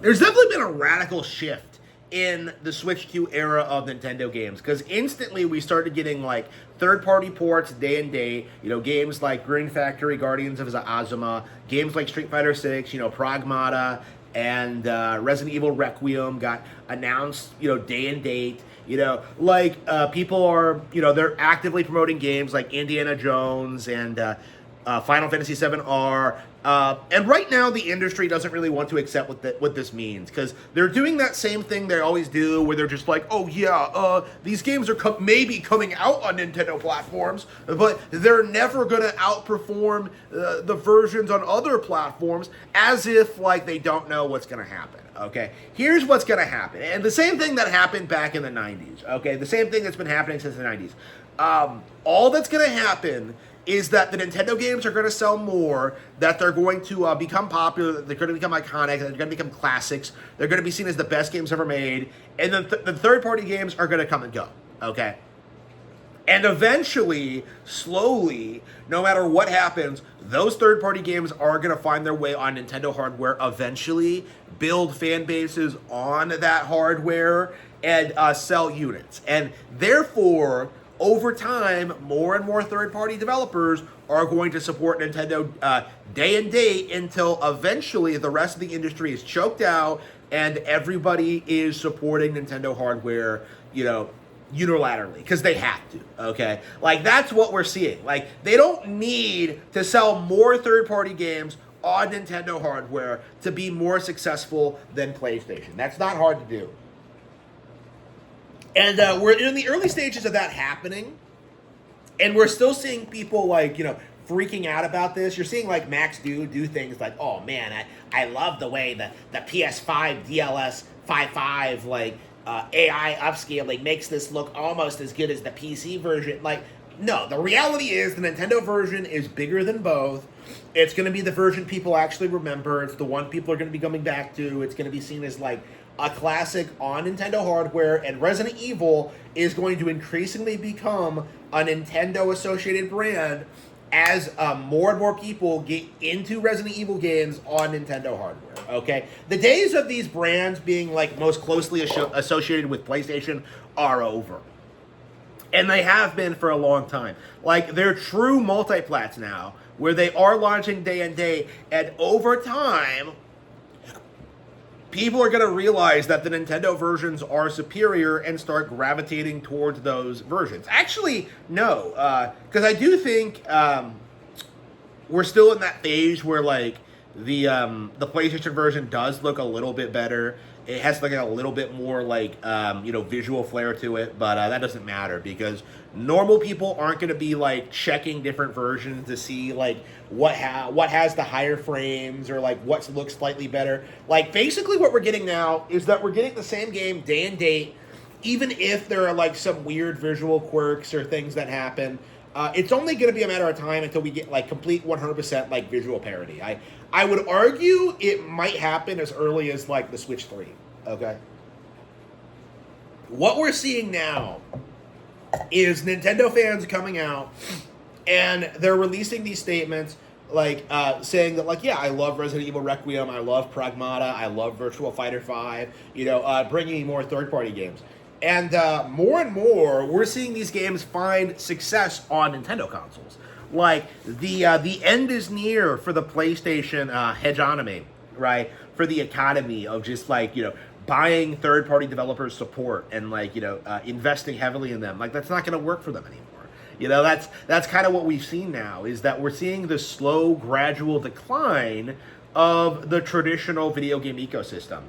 there's definitely been a radical shift in the Switch 2 era of Nintendo games, because instantly we started getting like third-party ports day and date. Games like Green Factory, Guardians of Azuma, games like Street Fighter 6, Pragmata, and Resident Evil Requiem got announced, day and date. People are, they're actively promoting games like Indiana Jones and Final Fantasy VII R. And right now, the industry doesn't really want to accept what this means, because they're doing that same thing they always do, where they're just like, oh yeah, these games are maybe coming out on Nintendo platforms, but they're never going to outperform the versions on other platforms, as if like they don't know what's going to happen. Okay, here's what's going to happen, and the same thing that happened back in the 90s. Okay, the same thing that's been happening since the 90s. All that's going to happen is that the Nintendo games are going to sell more, that they're going to become popular, that they're going to become iconic, that they're going to become classics, they're going to be seen as the best games ever made, and then the third-party games are going to come and go, okay? And eventually, slowly, no matter what happens, those third-party games are going to find their way on Nintendo hardware eventually, build fan bases on that hardware, and sell units. And therefore, over time, more and more third-party developers are going to support Nintendo day and date until eventually the rest of the industry is choked out and everybody is supporting Nintendo hardware, unilaterally, because they have to, okay? Like, that's what we're seeing. Like, they don't need to sell more third-party games on Nintendo hardware to be more successful than PlayStation. That's not hard to do. And we're in the early stages of that happening, and we're still seeing people freaking out about this. You're seeing Max do things like, oh man, I love the way the PS5 DLS 5.5 AI upscaling makes this look almost as good as the PC version. No, the reality is the Nintendo version is bigger than both. It's going to be the version people actually remember. It's the one people are going to be coming back to. It's going to be seen as a classic on Nintendo hardware, and Resident Evil is going to increasingly become a Nintendo-associated brand as more and more people get into Resident Evil games on Nintendo hardware, okay? The days of these brands being most closely associated with PlayStation are over. And they have been for a long time. They're true multiplats now, where they are launching day and day, and over time, people are going to realize that the Nintendo versions are superior and start gravitating towards those versions. Actually, no, because I do think we're still in that phase where the PlayStation version does look a little bit better. It has a little bit more visual flair to it, but that doesn't matter, because normal people aren't going to be checking different versions to see what has the higher frames or what looks slightly better. Basically what we're getting now is that we're getting the same game day and date, even if there are some weird visual quirks or things that happen. It's only going to be a matter of time until we get complete 100% visual parity. I would argue it might happen as early as the Switch 3, okay? What we're seeing now is Nintendo fans coming out and they're releasing these statements saying that yeah, I love Resident Evil Requiem, I love Pragmata, I love Virtua Fighter 5, bringing more third-party games. And more and more, we're seeing these games find success on Nintendo consoles. The end is near for the PlayStation hegemony, right? For the economy of just buying third-party developers' support and investing heavily in them. That's not going to work for them anymore. That's kind of what we've seen now, is that we're seeing the slow, gradual decline of the traditional video game ecosystem.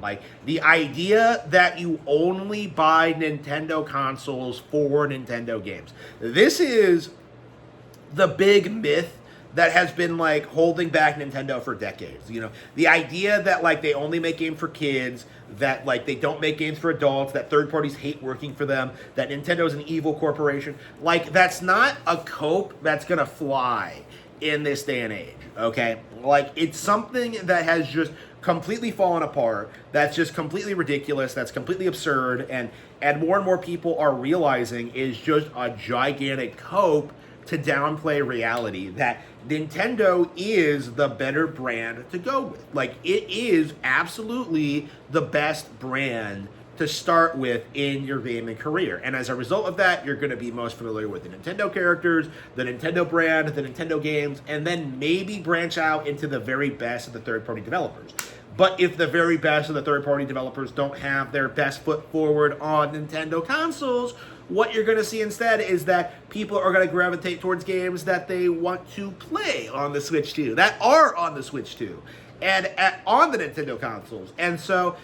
The idea that you only buy Nintendo consoles for Nintendo games. This is the big myth that has been holding back Nintendo for decades. The idea that they only make games for kids, that they don't make games for adults, that third parties hate working for them, that Nintendo's an evil corporation. That's not a cope that's gonna fly in this day and age, okay? It's something that has just completely fallen apart, that's just completely ridiculous, that's completely absurd, and more people are realizing is just a gigantic cope to downplay reality that Nintendo is the better brand to go with. Like, it is absolutely the best brand to start with in your gaming career. And as a result of that, you're going to be most familiar with the Nintendo characters, the Nintendo brand, the Nintendo games, and then maybe branch out into the very best of the third-party developers. But if the very best of the third-party developers don't have their best foot forward on Nintendo consoles, what you're going to see instead is that people are going to gravitate towards games that they want to play on the Switch 2, that are on the Switch 2, and on the Nintendo consoles. And so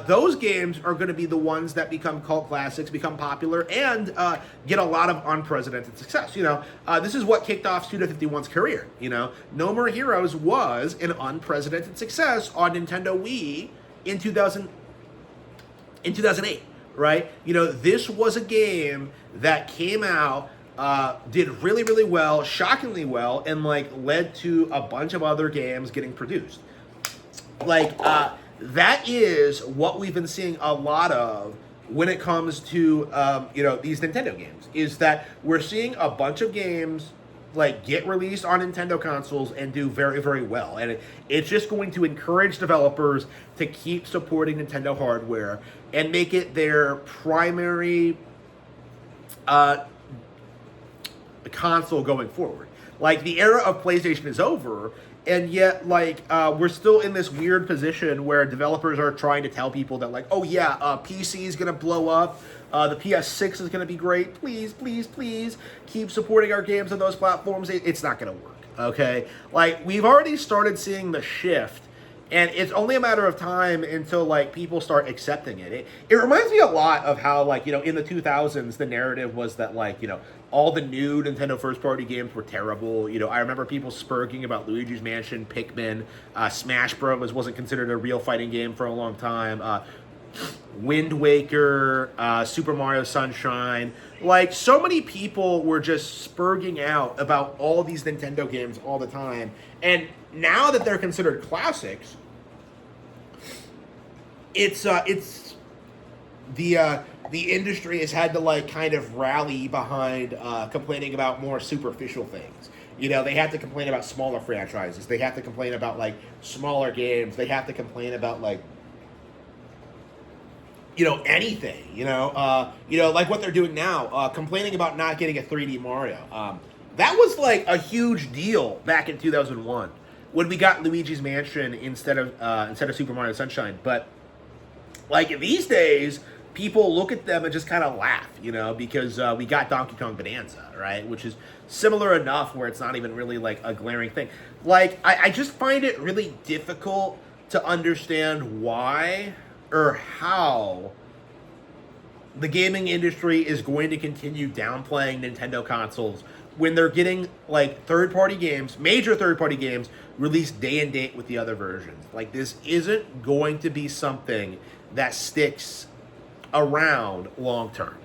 those games are going to be the ones that become cult classics, become popular, and get a lot of unprecedented success. This is what kicked off Suda51's career. No More Heroes was an unprecedented success on Nintendo Wii in 2008, right? This was a game that came out, did really, really well, shockingly well, and led to a bunch of other games getting produced. That is what we've been seeing a lot of when it comes to these Nintendo games, is that we're seeing a bunch of games get released on Nintendo consoles and do very, very well. And it's just going to encourage developers to keep supporting Nintendo hardware and make it their primary console going forward. The era of PlayStation is over, and yet, we're still in this weird position where developers are trying to tell people that, PC is going to blow up, the PS6 is going to be great, please, please, please, keep supporting our games on those platforms. It's not going to work, okay? We've already started seeing the shift, and it's only a matter of time until, people start accepting it. It reminds me a lot of how, in the 2000s, the narrative was that, all the new Nintendo first-party games were terrible. I remember people spurging about Luigi's Mansion, Pikmin, Smash Bros. Wasn't considered a real fighting game for a long time. Wind Waker, Super Mario Sunshine. So many people were just spurging out about all these Nintendo games all the time. And now that they're considered classics, the industry has had to kind of rally behind complaining about more superficial things. They have to complain about smaller franchises. They have to complain about smaller games. They have to complain about anything. What they're doing now, complaining about not getting a 3D Mario. That was a huge deal back in 2001 when we got Luigi's Mansion instead of Super Mario Sunshine. But these days, people look at them and just kind of laugh, because we got Donkey Kong Bonanza, right? Which is similar enough where it's not even really a glaring thing. I just find it really difficult to understand why or how the gaming industry is going to continue downplaying Nintendo consoles when they're getting third-party games, major third-party games, released day and date with the other versions. This isn't going to be something that sticks around long term.